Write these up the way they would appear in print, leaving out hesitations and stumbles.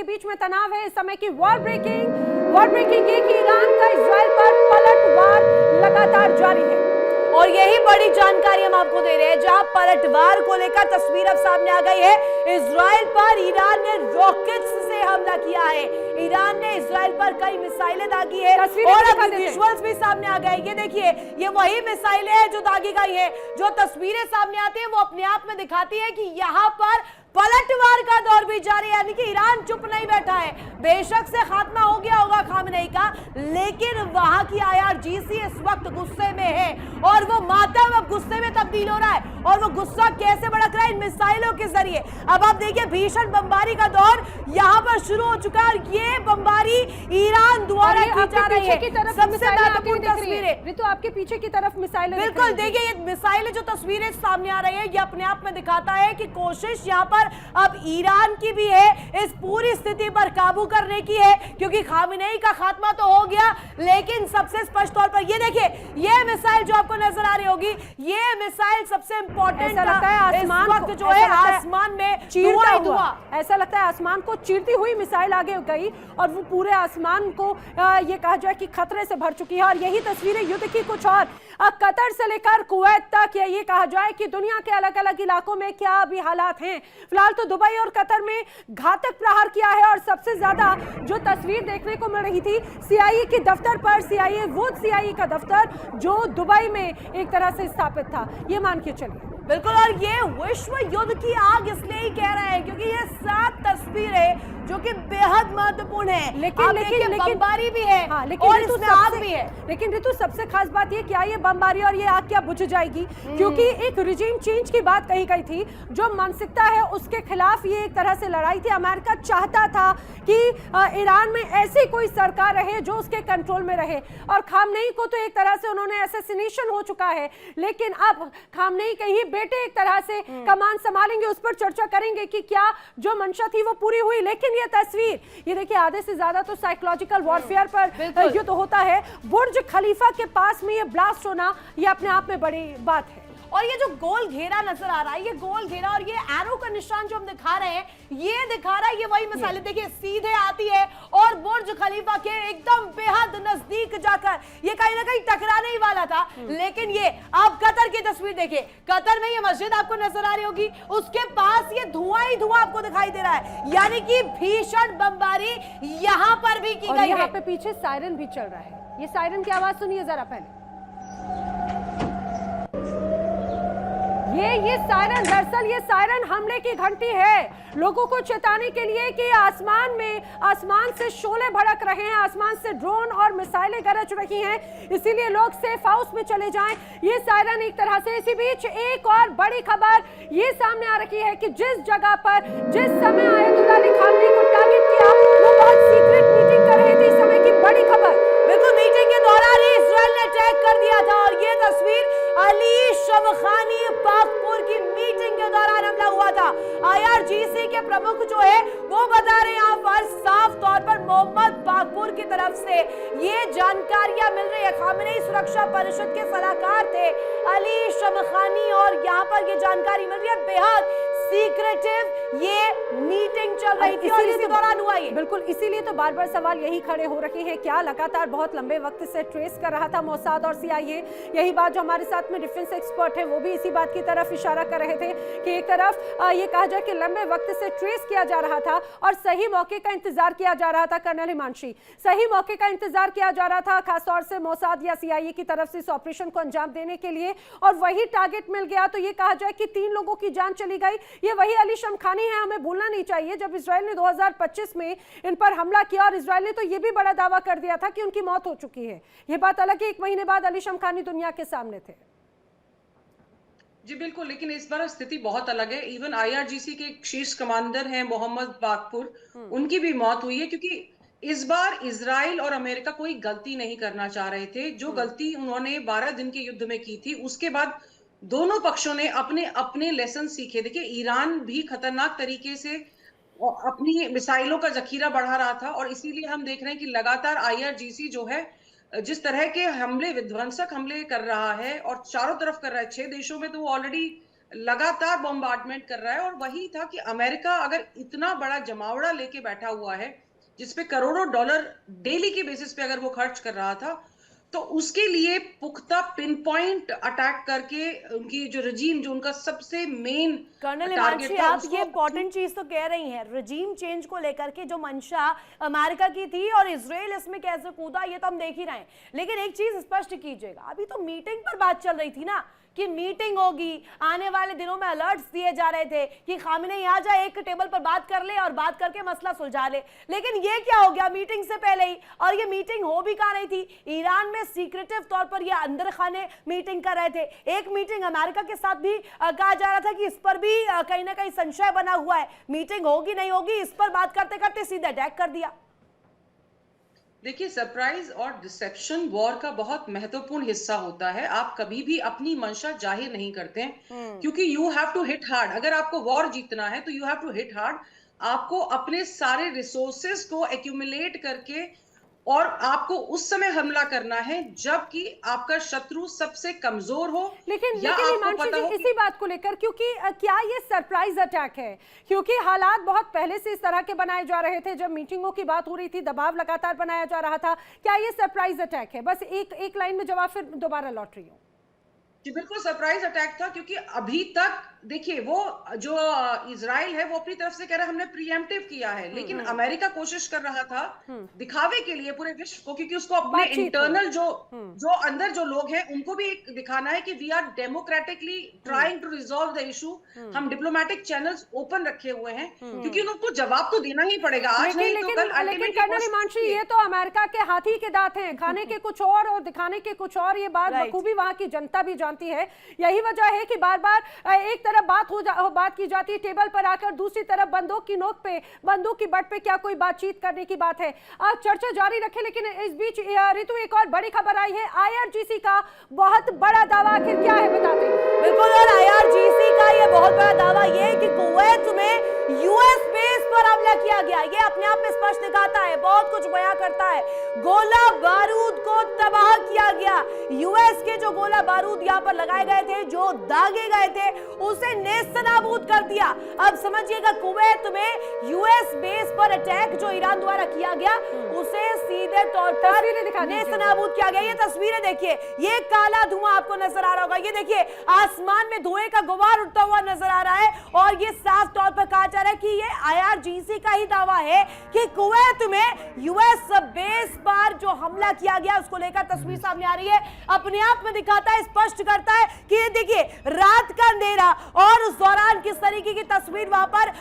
के बीच में तनाव है। इस समय की वॉर ब्रेकिंग ये कि ईरान का इजराइल पर पलटवार लगातार जारी है और यही बड़ी जानकारी हम आपको दे रहे हैं, जहां पलटवार को लेकर तस्वीर अब सामने आ गई है। इजराइल पर ईरान ने रॉकेट्स से हमला किया है। ईरान ने इजराइल पर कई मिसाइलें दागी है और अब विजुअल्स भी सामने आ गए। ये देखिए, ये वही मिसाइलें हैं जो दागी गई है। जो तस्वीरें सामने आती है वो अपने आप में दिखाती है कि यहाँ पर पलटवार का दौर भी जारी है, यानी कि ईरान चुप नहीं बैठा है। बेशक से खात्मा हो गया होगा खामनेई का, लेकिन वहां की आईआरजीसी इस वक्त गुस्से में है और वो मातम अब गुस्से में तब्दील हो रहा है। और वो गुस्सा कैसे भड़क रहा है? इन मिसाइलों के जरिए। अब आप देखिए, भीषण बमबारी का दौर यहाँ पर शुरू हो चुका है और ये बमबारी ईरान द्वारा की जा रही है। सबसे महत्वपूर्ण तस्वीरें ऋतु आपके पीछे की तरफ मिसाइलें, बिल्कुल देखिए, ये मिसाइलें जो तस्वीरें सामने आ रही है ये अपने आप में दिखाता है कि कोशिश यहाँ पर अब ईरान की भी है इस पूरी स्थिति पर काबू करने की है, क्योंकि खामेनेई का खात्मा तो हो गया, लेकिन सबसे स्पष्ट तौर पर ये देखिए, ये मिसाइल जो आपको नजर आ रही होगी, ये मिसाइल सबसे इंपॉर्टेंट लगता है आसमान वक्त जो है आसमान में चीरता हुआ, ऐसा लगता है आसमान को चीरती हुई मिसाइल आगे गई और वो पूरे आसमान को ये कहा जाए कि खतरे से भर चुकी है। और यही तस्वीरें युद्ध की कुछ और कतर से लेकर कुवैत तक, या ये कहा जाए कि दुनिया के अलग अलग इलाकों में क्या अभी हालात हैं। फिलहाल तो दुबई और कतर में घातक प्रहार किया है और सबसे ज्यादा जो तस्वीर देखने को मिल रही थी सीआईए के दफ्तर पर, सीआईए का दफ्तर जो दुबई में एक तरह से स्थापित था, ये मान के चलिए। बिल्कुल, और ये विश्व युद्ध की आग इसलिए ही कह रहे हैं क्योंकि ये 7 तस्वीरें जो कि बेहद महत्वपूर्ण है। लेकिन बमबारी भी है, हाँ, लेकिन और इसमें आग भी है। लेकिन ऋतु, सबसे खास बात ये, क्या ये बमबारी और ये आग क्या बुझ जाएगी? क्योंकि एक रिजीम चेंज की बात कही गई थी, जो मानसिकता है उसके खिलाफ ये एक तरह से लड़ाई थी। अमेरिका चाहता था कि ईरान में ऐसी कोई सरकार रहे जो उसके कंट्रोल में रहे, और खामनेई को तो एक तरह से उन्होंने असैसिनेशन हो चुका है, लेकिन अब खामनेई के ही बेटे एक तरह से कमान संभालेंगे। उस पर चर्चा करेंगे कि क्या जो मंशा थी वो पूरी हुई। लेकिन ये तस्वीर, ये देखिए, आधे से ज्यादा तो साइकोलॉजिकल वॉरफेयर पर युद्ध होता है। बुर्ज खलीफा के पास में ये ब्लास्ट होना, ये अपने आप में बड़ी बात है। और ये जो गोल घेरा नजर आ रहा है, ये गोल घेरा और ये एरो का निशान जो हम दिखा रहे हैं, ये दिखा रहा है ये वही मिसाइलें देखिए सीधे आती है और बुर्ज खलीफा के एकदम बेहद नजदीक जाकर ये कहीं ना कहीं टकराने ही वाला था। लेकिन ये आप कतर की तस्वीर देखिए, कतर में ये मस्जिद आपको नजर आ रही होगी, उसके पास ये धुआं ही धुआं आपको दिखाई दे रहा है, यानी कि भीषण बमबारी यहाँ पर भी की गई है। यहाँ पे पीछे सायरन भी चल रहा है, ये सायरन की आवाज सुनिए जरा पहले। ये सायरन, दरअसल ये सायरन हमले की घंटी है, लोगों को चेताने के लिए कि आसमान से शोले भड़क रहे हैं, आसमान से ड्रोन और मिसाइलें गरज रही हैं, इसीलिए लोग सेफ हाउस में चले जाएं। ये सायरन एक तरह से। इसी बीच एक और बड़ी खबर ये सामने आ रही है कि जिस जगह पर जिस समय आयतुल्लाह अली खामनेई को टारगेट किया, वो बहुत सीक्रेट मीटिंग कर रहे थे। इस समय की बड़ी खबर, बिल्कुल मीटिंग के दौरान ही इजराइल ने अटैक कर दिया था और ये तस्वीर अली शमखानी पाकपुर की मीटिंग के दौरान हमला हुआ था। आईआरजीसी के प्रमुख जो है वो बता रहे हैं यहाँ पर साफ तौर पर मोहम्मद पाकपुर की तरफ से ये जानकारियां मिल रही है। खामेनेई सुरक्षा परिषद के सलाहकार थे अली शमखानी और यहाँ पर ये जानकारी मिल रही है बेहद सीक्रेटिव ये मीटिंग चल रही थी और इसी दौरान हुआ ये। बिल्कुल, इसीलिए तो बार बार सवाल यही खड़े हो रखे हैं, क्या लगातार बहुत लंबे वक्त से ट्रेस कर रहा था मोसाद और सीआईए। यही बात जो हमारे साथ में डिफेंस एक्सपर्ट है वो भी इसी बात की तरफ इशारा कर रहे थे कि एक तरफ ये कहा जाए कि लंबे वक्त से ट्रेस किया जा रहा था और सही मौके का इंतजार किया जा रहा था। कर्नल हिमांशी, सही मौके का इंतजार किया जा रहा था खासतौर से मोसाद या सीआईए की तरफ से इस ऑपरेशन को अंजाम देने के लिए, और वही टारगेट मिल गया। तो ये कहा जाए कि 3 लोगों की जान चली गई। ये वही अली शमखानी है, हमें भूलना नहीं चाहिए। जब इजराइल ने 2025 में इन पर हमला किया और इजराइल ने तो ये भी बड़ा दावा कर दिया था कि उनकी मौत हो चुकी है। ये बात अलग है, 1 महीने बाद अली शमखानी दुनिया के सामने थे। जी बिल्कुल, लेकिन इस बार स्थिति बहुत अलग है। इवन आईआरजीसी के शीर्ष कमांडर हैं मोहम्मद पाकपुर, उनकी भी मौत हुई है, क्योंकि इस बार इजराइल और अमेरिका कोई गलती नहीं करना चाह रहे थे। जो गलती उन्होंने 12 दिन के युद्ध में की थी, उसके बाद दोनों पक्षों ने अपने अपने लेसन सीखे। देखिए, ईरान भी खतरनाक तरीके से अपनी मिसाइलों का जखीरा बढ़ा रहा था और इसीलिए हम देख रहे हैं कि लगातार आईआरजीसी जो है जिस तरह के हमले, विध्वंसक हमले कर रहा है और चारों तरफ कर रहा है। 6 देशों में तो वो ऑलरेडी लगातार बॉम्बार्डमेंट कर रहा है। और वही था कि अमेरिका अगर इतना बड़ा जमावड़ा लेके बैठा हुआ है जिसपे करोड़ों डॉलर डेली के बेसिस पे अगर वो खर्च कर रहा था, तो उसके लिए पुख्ता पिन पॉइंट अटैक करके उनकी जो रजीम, जो उनका सबसे मेन कर्नल टारगेट हिमांशी, था, आप उसको ये इंपॉर्टेंट चीज तो कह रही हैं, रजीम चेंज को लेकर के जो मंशा अमेरिका की थी और इजराइल इसमें कैसे कूदा, ये तो हम देख ही रहे हैं। लेकिन एक चीज स्पष्ट कीजिएगा, अभी तो मीटिंग पर बात चल रही थी ना कि मीटिंग होगी, आने वाले दिनों में अलर्ट्स दिए जा रहे थे कि खामेनेई आ जाए, एक टेबल पर बात कर ले और बात करके मसला सुलझा ले। लेकिन ये क्या हो गया मीटिंग से पहले ही, और ये मीटिंग हो भी कहाँ रही थी, ईरान में सीक्रेटिव तौर पर ये अंदर खाने मीटिंग कर रहे थे। एक मीटिंग अमेरिका के साथ भी कहा जा रहा था कि इस पर भी कहीं ना कहीं संशय बना हुआ है, मीटिंग होगी नहीं होगी, इस पर बात करते करते सीधे अटैक कर दिया। देखिए, सरप्राइज और डिसेप्शन वॉर का बहुत महत्वपूर्ण हिस्सा होता है। आप कभी भी अपनी मंशा जाहिर नहीं करते हैं, क्योंकि you have to hit hard. अगर आपको वॉर जीतना है तो you have to hit hard. आपको अपने सारे रिसोर्सेस को एक्यूमुलेट करके और आपको उस समय हमला करना है जबकि आपका शत्रु सबसे कमजोर हो। लेकिन या लेकिन आपको हिमांशु पता जी, हो कि इसी बात को लेकर, क्योंकि क्या ये सरप्राइज अटैक है? क्योंकि हालात बहुत पहले से इस तरह के बनाए जा रहे थे, जब मीटिंगों की बात हो रही थी, दबाव लगातार बनाया जा रहा था। क्या ये सरप्राइज अटैक है? बस एक लाइन में जवाब, फिर दोबारा लौट रही हूँ। जी बिल्कुल सरप्राइज अटैक था, क्योंकि अभी तक देखिए वो जो इजराइल है वो अपनी तरफ से कह रहा है हमने प्रीएम्प्टिव किया है, लेकिन अमेरिका कोशिश कर रहा था दिखावे के लिए पूरे विश्व को, क्योंकि उसको अपने इंटरनल जो अंदर जो लोग हैं उनको भी एक दिखाना है कि we are democratically trying to resolve the issue. हम डिप्लोमेटिक चैनल्स ओपन रखे हुए हैं, क्योंकि उनको जवाब तो देना ही पड़ेगा आज नहीं तो कल। लेकिन कर्नल हिमांशु, ये तो अमेरिका के हाथी के दांत हैं, खाने के कुछ और दिखाने के कुछ और। ये बात बखूबी वहां की जनता भी जानती है। यही वजह है कि बार बार एक तरफ बात की जाती है टेबल पर आकर, दूसरी तरफ बंदूक की नोक पे, बंदूक की बट पे क्या कोई बातचीत करने की बात है? आप चर्चा जारी रखें। लेकिन इस बीच ऋतु, एक और बड़ी खबर आई है, IRGC का बहुत बड़ा दावा। आखिर क्या है, बताते हैं। बिल्कुल, और IRGC का ये बहुत बड़ा दावा ये है कि कुवैत में यूएस बेस पर हमला किया गया। ये अपने आप में स्पष्ट दिखाता है, बहुत कुछ बयां करता है। गोला बारूद को तबाह किया गया। यूएस के जो गोला बारूद यहां पर लगाए गए थे, जो दागे गए थे, उसे नेस्तनाबूद कर दिया। अब समझिएगा, कुवैत में यूएस बेस पर अटैक जो ईरान द्वारा किया गया, उसे सीधे तौर पर नेस्तनाबूद किया गया। ये तस्वीरें देखिए, ये काला धुआं आपको नजर आ रहा होगा। ये देखिए, आसमान में धुएं का गुबार उठता हुआ नजर आ रहा है, और ये साफ तौर पर कहा जा रहा है कि ये IRGC का ही दावा है कि कुवैत में यूएस बेस पर जो हमला किया गया, उसको लेकर तस्वीर सामने आ रही है। अपने आप में दिखाता है, स्पष्ट करता है कि ये देखिए, रात का अंधेरा और उस दौरान किस तरीके की तस्वीर वहां पर,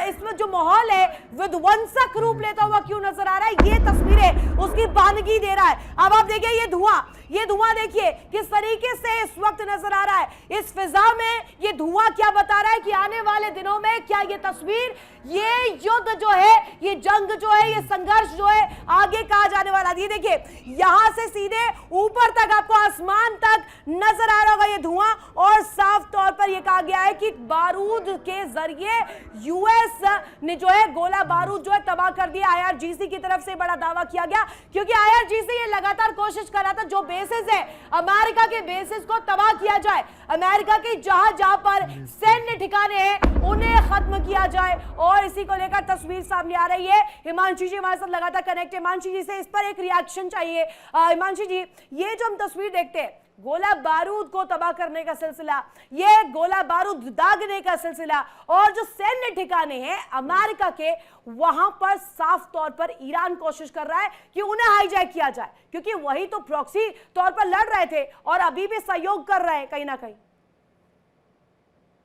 इसमें जो माहौल है विध्वंसक रूप लेता हुआ क्यों नजर आ रहा है, ये तस्वीरें उसकी बानगी दे रहा है। अब आप देखिए, ये धुआं देखिए किस तरीके से इस वक्त नजर आ रहा है। इस फिजा में ये धुआं क्या बता रहा है कि आने वाले दिनों में क्या ये तस्वीर, ये युद्ध जो है, ये जंग जो है, ये संघर्ष जो है, आगे कहा जाने वाला। ये देखिए, यहां से सीधे ऊपर तक आपको आसमान तक नजर आ रहा होगा ये धुआं, और साफ तौर पर यह कहा गया है कि बारूद के जरिए यूएस ने जो है गोला बारूद जो है तबाह कर दिया। IRGC की तरफ से बड़ा दावा किया गया, क्योंकि IRGC ये लगातार कोशिश कर रहा था जो बेसिस है अमेरिका के बेसिस को तबाह किया जाए, अमेरिका के जहां जहां पर सैन्य ठिकाने हैं उन्हें खत्म किया जाए। और इसी को लेकर तस्वीर सामने आ रही है। हिमांशु जी हमारे साथ लगातार कनेक्ट है, हिमांशु जी से इस पर एक रिएक्शन चाहिए। हिमांशु जी, ये जो हम तस्वीर देखते हैं, गोला बारूद को तबाह करने का सिलसिला, ये गोला बारूद दागने का सिलसिला, और जो सैन्य ठिकाने हैं अमेरिका के, वहां पर साफ तौर पर ईरान कोशिश कर रहा है कि उन्हें हाईजैक किया जाए, क्योंकि वही तो प्रॉक्सी तौर पर लड़ रहे थे और अभी भी सहयोग कर रहे हैं कहीं ना कहीं।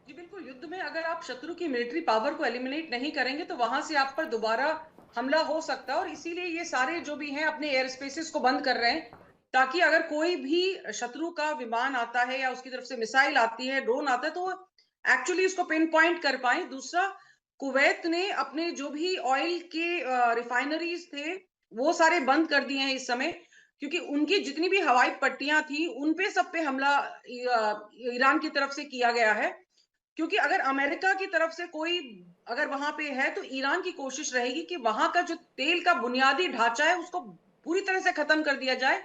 जी बिल्कुल, युद्ध में अगर आप शत्रु की मिलिट्री पावर को एलिमिनेट नहीं करेंगे तो वहां से आप पर दोबारा हमला हो सकता है, और इसीलिए ये सारे जो भी हैं अपने एयर स्पेसेस को बंद कर रहे हैं, ताकि अगर कोई भी शत्रु का विमान आता है या उसकी तरफ से मिसाइल आती है, ड्रोन आता है, तो एक्चुअली उसको पिन पॉइंट कर पाए। दूसरा, कुवैत ने अपने जो भी ऑयल के रिफाइनरीज थे वो सारे बंद कर दिए हैं इस समय, क्योंकि उनकी जितनी भी हवाई पट्टियां थी उन पे सब पे हमला ईरान की तरफ से किया गया है। क्योंकि अगर अमेरिका की तरफ से कोई अगर वहां पे है तो ईरान की कोशिश रहेगी कि वहां का जो तेल का बुनियादी ढांचा है उसको पूरी तरह से खत्म कर दिया जाए,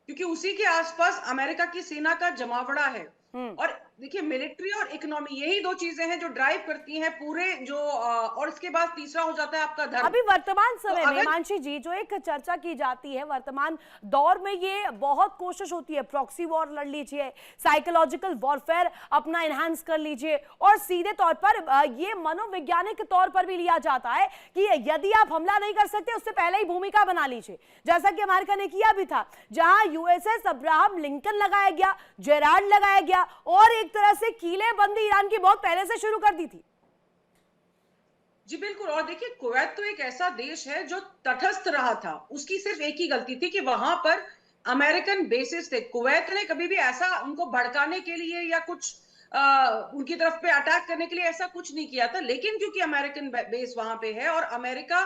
क्योंकि उसी के आसपास अमेरिका की सेना का जमावड़ा है। और देखिए मिलिट्री और इकोनॉमी यही दो चीजें हैं जो ड्राइव करती हैं पूरे जो और इसके बाद तीसरा हो जाता है आपका धर्म। अभी वर्तमान समय तो में मानसी जी जो एक चर्चा की जाती है वर्तमान दौर में, ये बहुत कोशिश होती है प्रॉक्सी वॉर लड़ लीजिए, साइकोलॉजिकल वॉरफेयर अपना एनहांस कर लीजिए, और सीधे तौर पर ये मनोवैज्ञानिक तौर पर भी लिया जाता है कि यदि आप हमला नहीं कर सकते उससे पहले ही भूमिका बना लीजिए, जैसा कि अमेरिका ने किया भी था, जहां यूएसएस अब्राहम लिंकन लगाया गया, जेराल्ड लगाया गया, और एक तरह से कीलेबंदी ईरान की बहुत पहले से शुरू कर दी थी। जी बिल्कुल। और देखिए कुवैत तो एक ऐसा देश है जो तटस्थ रहा था, उसकी सिर्फ एक ही गलती थी कि वहां पर अमेरिकन बेसिस थे। कुवैत ने कभी भी ऐसा उनको भड़काने के लिए या कुछ उनकी तरफ पे अटैक करने के लिए ऐसा कुछ नहीं किया था, लेकिन क्योंकि अमेरिकन बेस वहां पे है और अमेरिका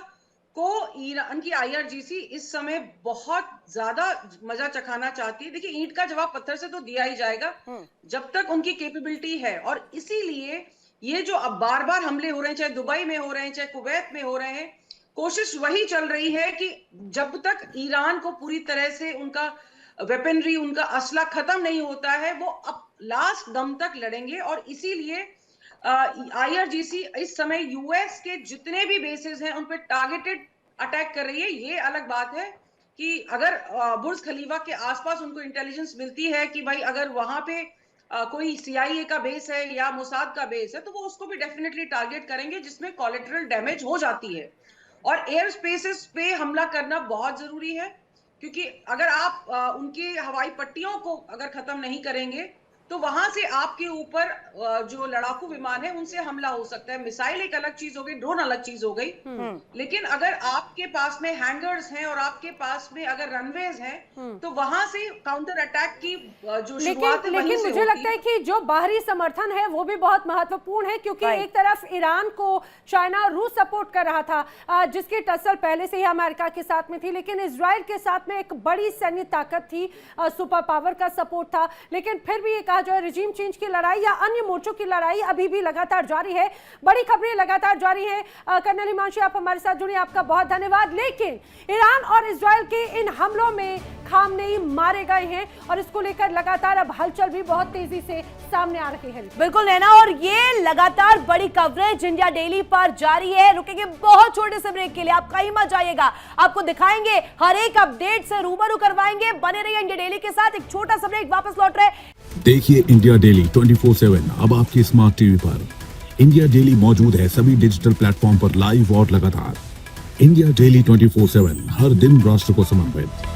को ईरान की आईआरजीसी इस समय बहुत ज्यादा मजा चखाना चाहती है। देखिए ईंट का जवाब पत्थर से तो दिया ही जाएगा जब तक उनकी कैपेबिलिटी है, और इसीलिए ये जो अब बार बार हमले हो रहे हैं, चाहे दुबई में हो रहे हैं, चाहे कुवैत में हो रहे हैं, कोशिश वही चल रही है कि जब तक ईरान को पूरी तरह से उनका वेपनरी, उनका असला खत्म नहीं होता है, वो अब लास्ट दम तक लड़ेंगे। और इसीलिए आईआरजीसी इस समय यूएस के जितने भी बेसेस हैं उन पे टारगेटेड अटैक कर रही है। ये अलग बात है कि अगर बुर्ज खलीफा के आसपास उनको इंटेलिजेंस मिलती है कि भाई अगर वहां पे कोई सीआईए का बेस है या मोसाद का बेस है, तो वो उसको भी डेफिनेटली टारगेट करेंगे, जिसमें कोलैटरल डैमेज हो जाती है। और एयर स्पेसेस पे हमला करना बहुत जरूरी है, क्योंकि अगर आप उनकी हवाई पट्टियों को अगर खत्म नहीं करेंगे तो वहां से आपके ऊपर जो लड़ाकू विमान है उनसे हमला हो सकता है। मिसाइल एक अलग चीज हो गई, ड्रोन अलग चीज हो गई, लेकिन अगर आपके पास में हैंगर्स हैं और आपके पास में अगर रनवेज हैं तो वहां से काउंटर अटैक की जो शुरुआत है लेकिन मुझे लगता है कि जो बाहरी समर्थन है वो भी बहुत महत्वपूर्ण है, क्योंकि एक तरफ ईरान को चाइना रूस सपोर्ट कर रहा था, जिसकी टसल पहले से ही अमेरिका के साथ में थी, लेकिन इजराइल के साथ में एक बड़ी सैन्य ताकत थी, सुपर पावर का सपोर्ट था। लेकिन फिर भी एक जो है रिजीम चेंज की लड़ाई या अन्य मोर्चों की लड़ाई अभी भी लगातार जारी है, बड़ी खबरें लगातार जारी हैं। कर्नल हिमांशु, आप हमारे साथ जुड़े, आपका बहुत धन्यवाद। लेकिन ईरान और इजराइल के इन हमलों में खामनेई मारे गए हैं और इसको लेकर लगातार अब हलचल भी बहुत तेजी से सामने आ रही है। बिल्कुल नैना, और ये लगातार बड़ी कवरेज इंडिया डेली पर जारी है। रुकेंगे बहुत छोटे से ब्रेक के लिए, आप कहीं मत जाइएगा, आपको दिखाएंगे हर एक अपडेट से रूबरू करवाएंगे। बने रहिए इंडिया डेली के साथ। एक छोटा सा ब्रेक, वापस लौट रहे। देखिए इंडिया डेली 24/7 अब आपकी स्मार्ट टीवी पर। इंडिया डेली मौजूद है सभी डिजिटल प्लेटफॉर्म पर लाइव और लगातार। इंडिया डेली 24/7 हर दिन राष्ट्र को समर्पित।